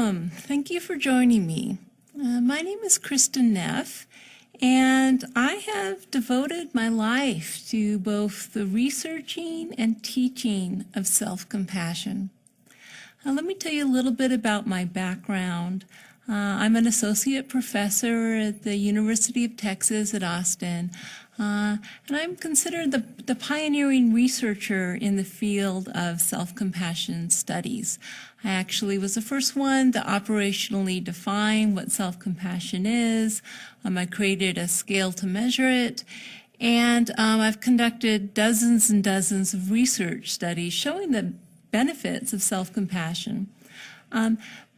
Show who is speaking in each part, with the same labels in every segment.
Speaker 1: Welcome. Thank you for joining me. My name is Kristin Neff, and I have devoted my life to both the researching and teaching of self-compassion. Let me tell you a little bit about my background. I'm an associate professor at the University of Texas at Austin, and I'm considered the pioneering researcher in the field of self-compassion studies. I actually was the first one to operationally define what self-compassion is. I created a scale to measure it, and I've conducted dozens and dozens of research studies showing the benefits of self-compassion.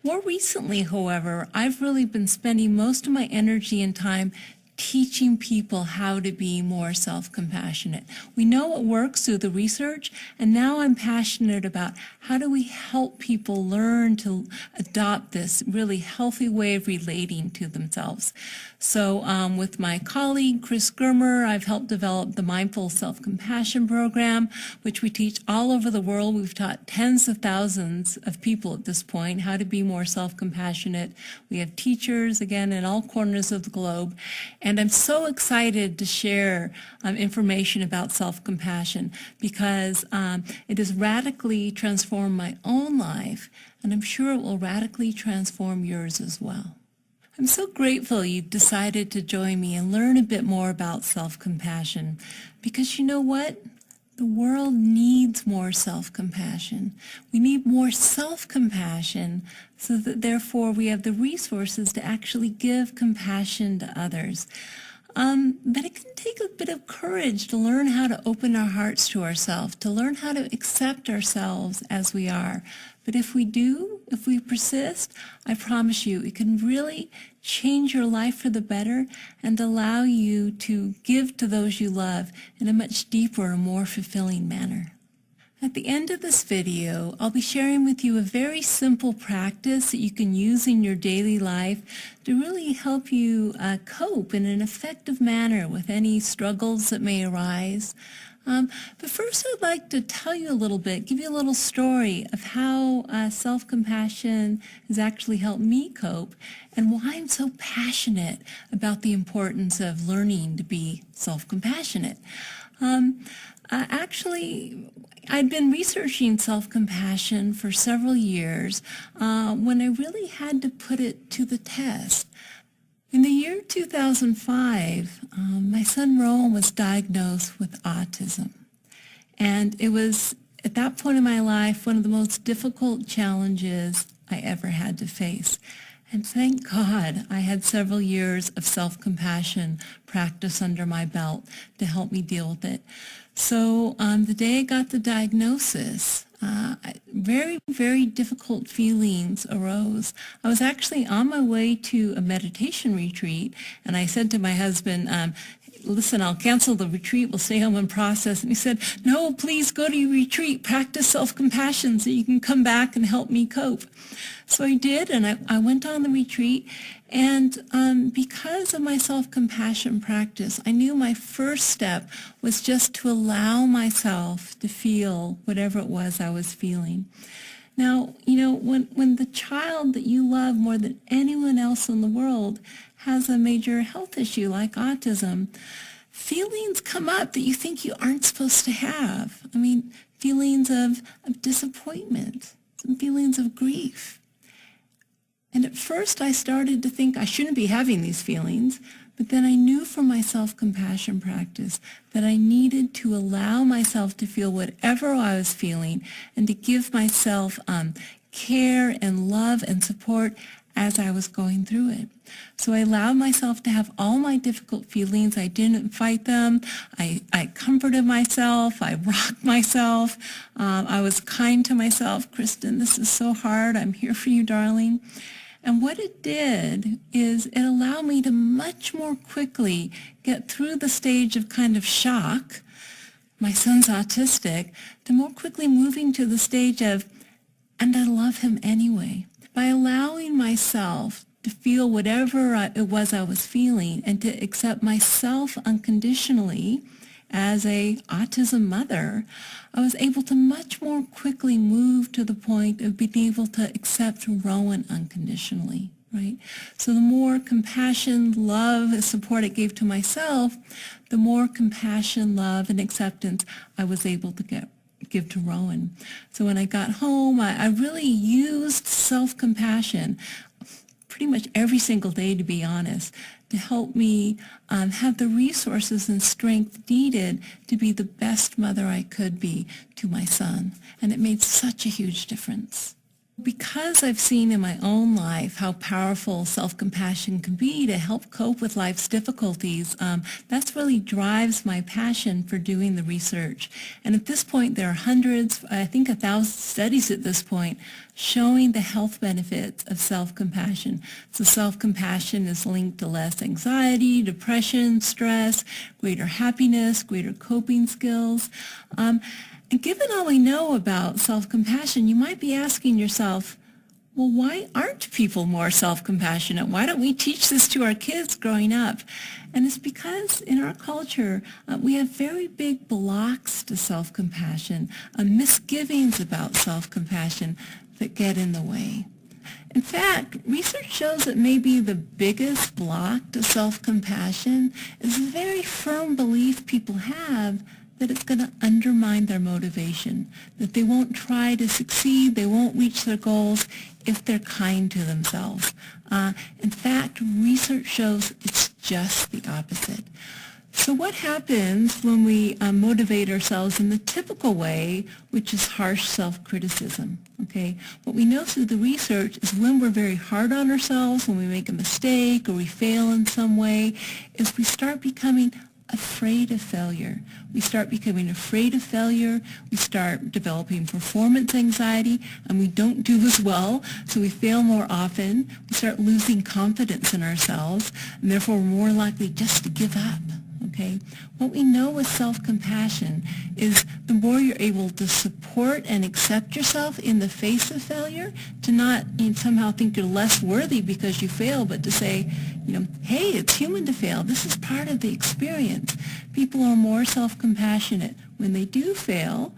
Speaker 1: More recently, however, I've really been spending most of my energy and time teaching people how to be more self-compassionate. We know it works through the research, and now I'm passionate about how do we help people learn to adopt this really healthy way of relating to themselves. So with my colleague, Chris Germer, I've helped develop the Mindful Self-Compassion Program, which we teach all over the world. We've taught tens of thousands of people at this point how to be more self-compassionate. We have teachers, again, in all corners of the globe. And I'm so excited to share information about self-compassion because it has radically transformed my own life, and I'm sure it will radically transform yours as well. I'm so grateful you've decided to join me and learn a bit more about self-compassion because you know what? The world needs more self-compassion. We need more self-compassion so that therefore we have the resources to actually give compassion to others. But it can take a bit of courage to learn how to open our hearts to ourselves, to learn how to accept ourselves as we are. But if we do, if we persist, I promise you, it can really change your life for the better and allow you to give to those you love in a much deeper and more fulfilling manner. At the end of this video, I'll be sharing with you a very simple practice that you can use in your daily life to really help you cope in an effective manner with any struggles that may arise. But first I'd like to tell you a little bit, give you a little story of how self-compassion has actually helped me cope and why I'm so passionate about the importance of learning to be self-compassionate. Actually, I'd been researching self-compassion for several years when I really had to put it to the test. In the year 2005, my son Rowan was diagnosed with autism. And it was, at that point in my life, one of the most difficult challenges I ever had to face. And thank God I had several years of self-compassion practice under my belt to help me deal with it. So the day I got the diagnosis, very, very difficult feelings arose. I was actually on my way to a meditation retreat, and I said to my husband, listen, I'll cancel the retreat, we'll stay home and process. And he said, no, please go to your retreat, practice self-compassion so you can come back and help me cope. So I did, and I went on the retreat, and because of my self-compassion practice, I knew my first step was just to allow myself to feel whatever it was I was feeling. Now, you know, when the child that you love more than anyone else in the world has a major health issue like autism, feelings come up that you think you aren't supposed to have. I mean, feelings of disappointment, some feelings of grief. And at first I started to think I shouldn't be having these feelings, but then I knew from my self-compassion practice that I needed to allow myself to feel whatever I was feeling and to give myself care and love and support as I was going through it. So I allowed myself to have all my difficult feelings. I didn't fight them. I comforted myself. I rocked myself. I was kind to myself. Kristin, this is so hard. I'm here for you, darling. And what it did is it allowed me to much more quickly get through the stage of kind of shock, my son's autistic, to more quickly moving to the stage of, and I love him anyway. By allowing myself to feel whatever it was I was feeling and to accept myself unconditionally as a autism mother, I was able to much more quickly move to the point of being able to accept Rowan unconditionally, right? So the more compassion, love, and support I gave to myself, the more compassion, love, and acceptance I was able to give to Rowan. So when I got home, I really used self-compassion pretty much every single day, to be honest, to help me have the resources and strength needed to be the best mother I could be to my son. And it made such a huge difference. Because I've seen in my own life how powerful self-compassion can be to help cope with life's difficulties, that's really drives my passion for doing the research. And at this point, there are hundreds, I think 1,000 studies at this point, showing the health benefits of self-compassion. So self-compassion is linked to less anxiety, depression, stress, greater happiness, greater coping skills. And given all we know about self-compassion, you might be asking yourself, well, why aren't people more self-compassionate? Why don't we teach this to our kids growing up? And it's because in our culture, we have very big blocks to self-compassion, misgivings about self-compassion that get in the way. In fact, research shows that maybe the biggest block to self-compassion is a very firm belief people have that it's going to undermine their motivation, that they won't try to succeed, they won't reach their goals if they're kind to themselves. In fact, research shows it's just the opposite. So what happens when we motivate ourselves in the typical way, which is harsh self-criticism? Okay, what we know through the research is when we're very hard on ourselves, when we make a mistake or we fail in some way, is we start becoming afraid of failure. We start becoming afraid of failure. We start developing performance anxiety, and we don't do as well, so we fail more often. We start losing confidence in ourselves, and therefore we're more likely just to give up. Okay? What we know with self-compassion is the more you're able to support and accept yourself in the face of failure, to not somehow think you're less worthy because you fail, but to say, hey, it's human to fail. This is part of the experience. People are more self-compassionate when they do fail.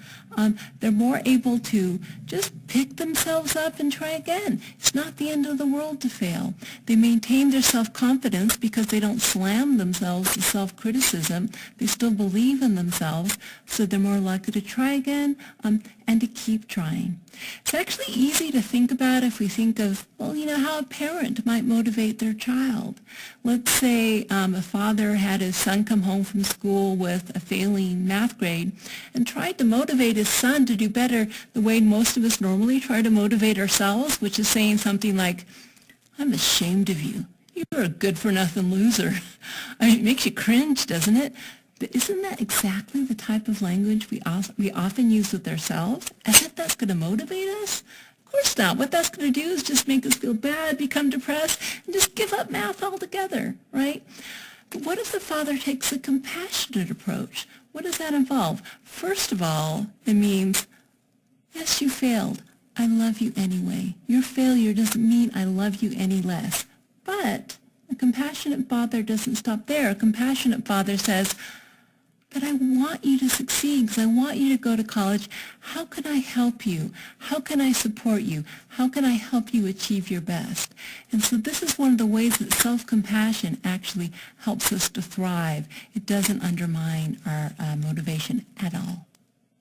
Speaker 1: They're more able to just pick themselves up and try again. It's not the end of the world to fail. They maintain their self-confidence because they don't slam themselves to self-criticism. They still believe in themselves, so they're more likely to try again and to keep trying. It's actually easy to think about if we think of, how a parent might motivate their child. Let's say a father had his son come home from school with a failing math grade and tried to motivate his son to do better the way most of us normally try to motivate ourselves, which is saying something like, I'm ashamed of you. You're a good-for-nothing loser. It makes you cringe, doesn't it? But isn't that exactly the type of language we often use with ourselves, as if that's going to motivate us? Of course not. What that's going to do is just make us feel bad, become depressed, and just give up math altogether, right? But what if the father takes a compassionate approach? What does that involve? First of all, it means, yes, you failed. I love you anyway. Your failure doesn't mean I love you any less. But a compassionate father doesn't stop there. A compassionate father says, but I want you to succeed because I want you to go to college. How can I help you? How can I support you? How can I help you achieve your best? And so this is one of the ways that self-compassion actually helps us to thrive. It doesn't undermine our motivation at all.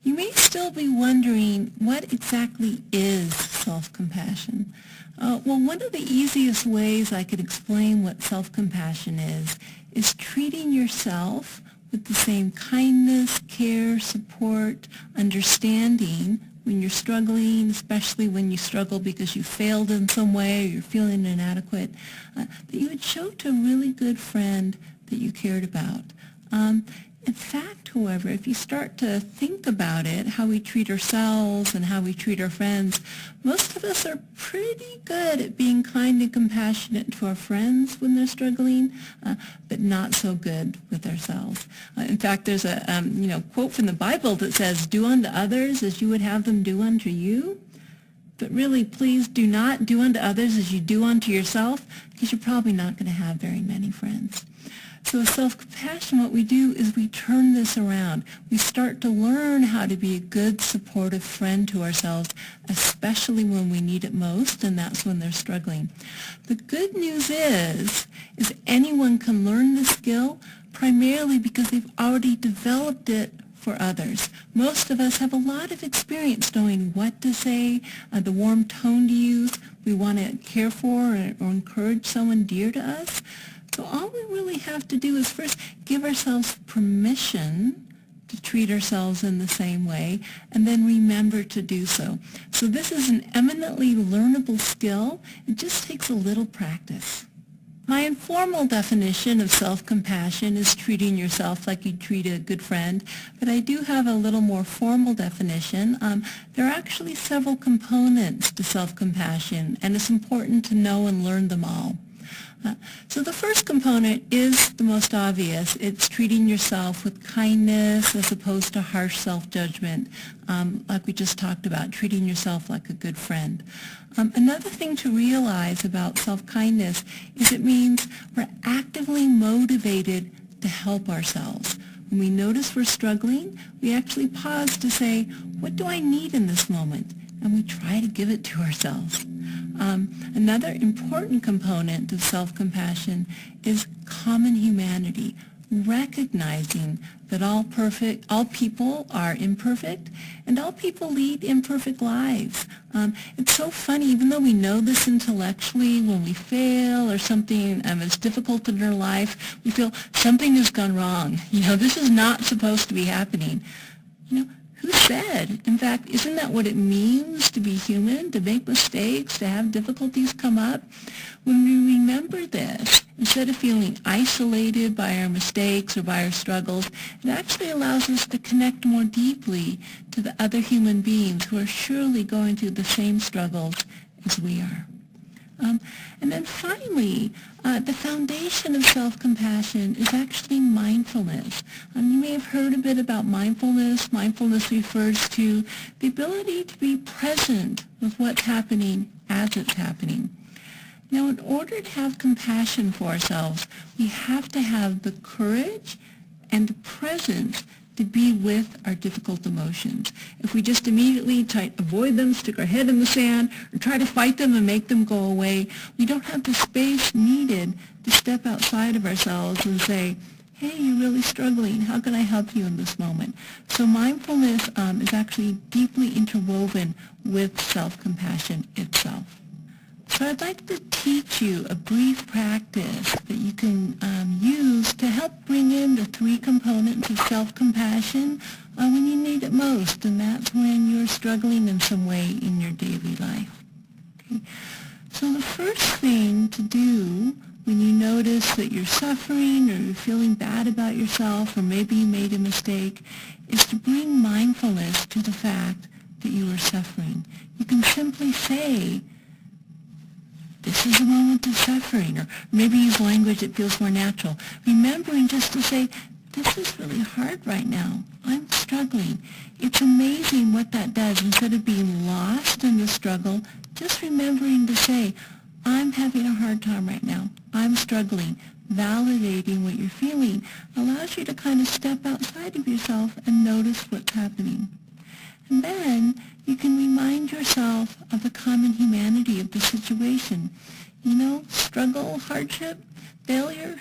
Speaker 1: You may still be wondering, what exactly is self-compassion? Well, one of the easiest ways I could explain what self-compassion is treating yourself with the same kindness, care, support, understanding when you're struggling, especially when you struggle because you failed in some way or you're feeling inadequate, that you would show to a really good friend that you cared about. In fact, however, if you start to think about it, how we treat ourselves and how we treat our friends, most of us are pretty good at being kind and compassionate to our friends when they're struggling, but not so good with ourselves. In fact, there's a quote from the Bible that says, "Do unto others as you would have them do unto you." But really, please do not do unto others as you do unto yourself, because you're probably not going to have very many friends. So with self-compassion, what we do is we turn this around. We start to learn how to be a good, supportive friend to ourselves, especially when we need it most, and that's when they're struggling. The good news is anyone can learn this skill primarily because they've already developed it for others. Most of us have a lot of experience knowing what to say, the warm tone to use. We want to care for or encourage someone dear to us. So all we really have to do is first give ourselves permission to treat ourselves in the same way, and then remember to do so. So this is an eminently learnable skill. It just takes a little practice. My informal definition of self-compassion is treating yourself like you'd treat a good friend, but I do have a little more formal definition. There are actually several components to self-compassion, and it's important to know and learn them all. So the first component is the most obvious. It's treating yourself with kindness as opposed to harsh self-judgment, like we just talked about, treating yourself like a good friend. Another thing to realize about self-kindness is it means we're actively motivated to help ourselves. When we notice we're struggling, we actually pause to say, what do I need in this moment? And we try to give it to ourselves. Another important component of self-compassion is common humanity, recognizing that all people are imperfect, and all people lead imperfect lives. It's so funny, even though we know this intellectually, when we fail or something is difficult in our life, we feel something has gone wrong. This is not supposed to be happening. Who said? In fact, isn't that what it means to be human, to make mistakes, to have difficulties come up? When we remember this, instead of feeling isolated by our mistakes or by our struggles, it actually allows us to connect more deeply to the other human beings who are surely going through the same struggles as we are. And then finally, the foundation of self-compassion is actually mindfulness. You may have heard a bit about mindfulness. Mindfulness refers to the ability to be present with what's happening as it's happening. Now, in order to have compassion for ourselves, we have to have the courage and the presence to be with our difficult emotions. If we just immediately try to avoid them, stick our head in the sand, or try to fight them and make them go away, we don't have the space needed to step outside of ourselves and say, hey, you're really struggling. How can I help you in this moment? So mindfulness is actually deeply interwoven with self-compassion itself. So I'd like to teach you a brief practice that you can use to help bring in the three components of self-compassion when you need it most, and that's when you're struggling in some way in your daily life. Okay? So the first thing to do when you notice that you're suffering or you're feeling bad about yourself, or maybe you made a mistake, is to bring mindfulness to the fact that you are suffering. You can simply say, this is a moment of suffering, or maybe use language that feels more natural. Remembering just to say, this is really hard right now. I'm struggling. It's amazing what that does. Instead of being lost in the struggle, just remembering to say, I'm having a hard time right now. I'm struggling. Validating what you're feeling allows you to kind of step outside of yourself and notice what's happening. And then you can remind yourself of the common humanity of the situation. Struggle, hardship, failure,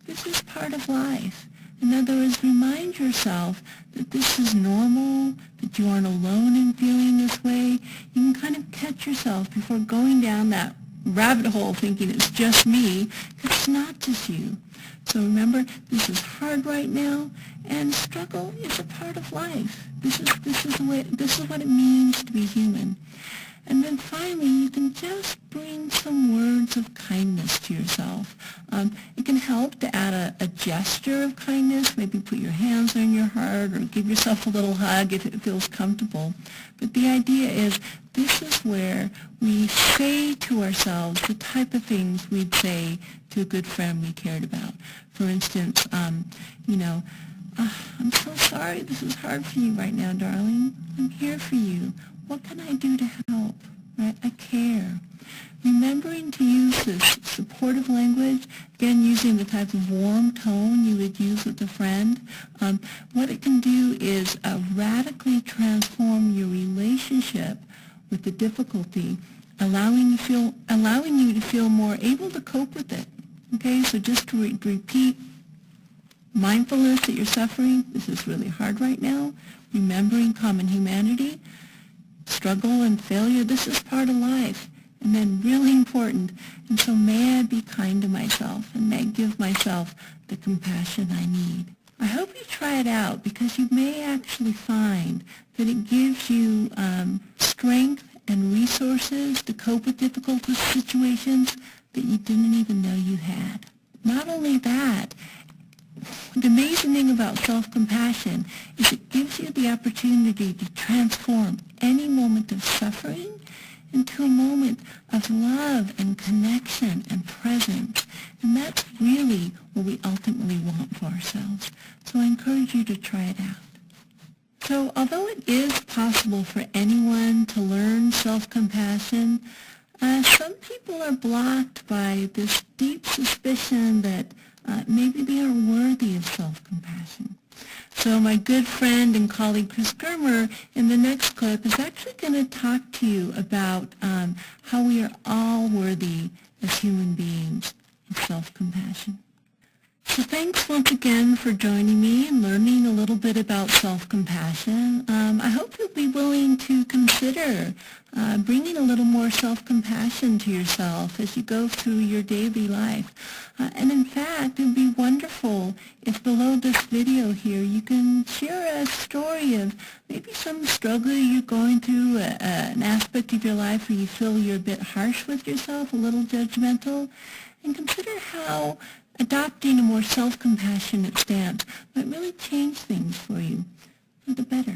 Speaker 1: this is part of life. In other words, remind yourself that this is normal, that you aren't alone in feeling this way. You can kind of catch yourself before going down that rabbit hole thinking it's just me, because it's not just you. So remember, this is hard right now, and struggle is a part of life. This is what it means to be human. And then finally, you can just bring some words of kindness to yourself. It can help to add a gesture of kindness, maybe put your hands on your heart or give yourself a little hug if it feels comfortable. But the idea is this is where we say to ourselves the type of things we'd say to a good friend we cared about. For instance, I'm so sorry this is hard for you right now, darling. I'm here for you. What can I do to help? right? I care. Remembering to use this supportive language, again, using the type of warm tone you would use with a friend, what it can do is radically transform your relationship with the difficulty, allowing you to feel more able to cope with it. Okay, so just to repeat, mindfulness that you're suffering, this is really hard right now, remembering common humanity, struggle and failure, this is part of life. And then really important, and so may I be kind to myself and may I give myself the compassion I need. I hope you try it out because you may actually find that it gives you strength and resources to cope with difficult situations that you didn't even know you had. Not only that, the amazing thing about self-compassion is it gives you the opportunity to transform any moment of suffering into a moment of love and connection and presence. And that's really what we ultimately want for ourselves. So I encourage you to try it out. So although it is possible for anyone to learn self-compassion, some people are blocked by this deep suspicion that maybe they aren't worthy of self-compassion. So my good friend and colleague Chris Germer in the next clip is actually going to talk to you about how we are all worthy as human beings of self-compassion. So thanks once again for joining me and learning a little bit about self-compassion. I hope you'll be willing to consider bringing a little more self-compassion to yourself as you go through your daily life. And in fact, it would be wonderful if below this video here you can share a story of maybe some struggle you're going through, an aspect of your life where you feel you're a bit harsh with yourself, a little judgmental, and consider how adopting a more self-compassionate stance might really change things for you for the better.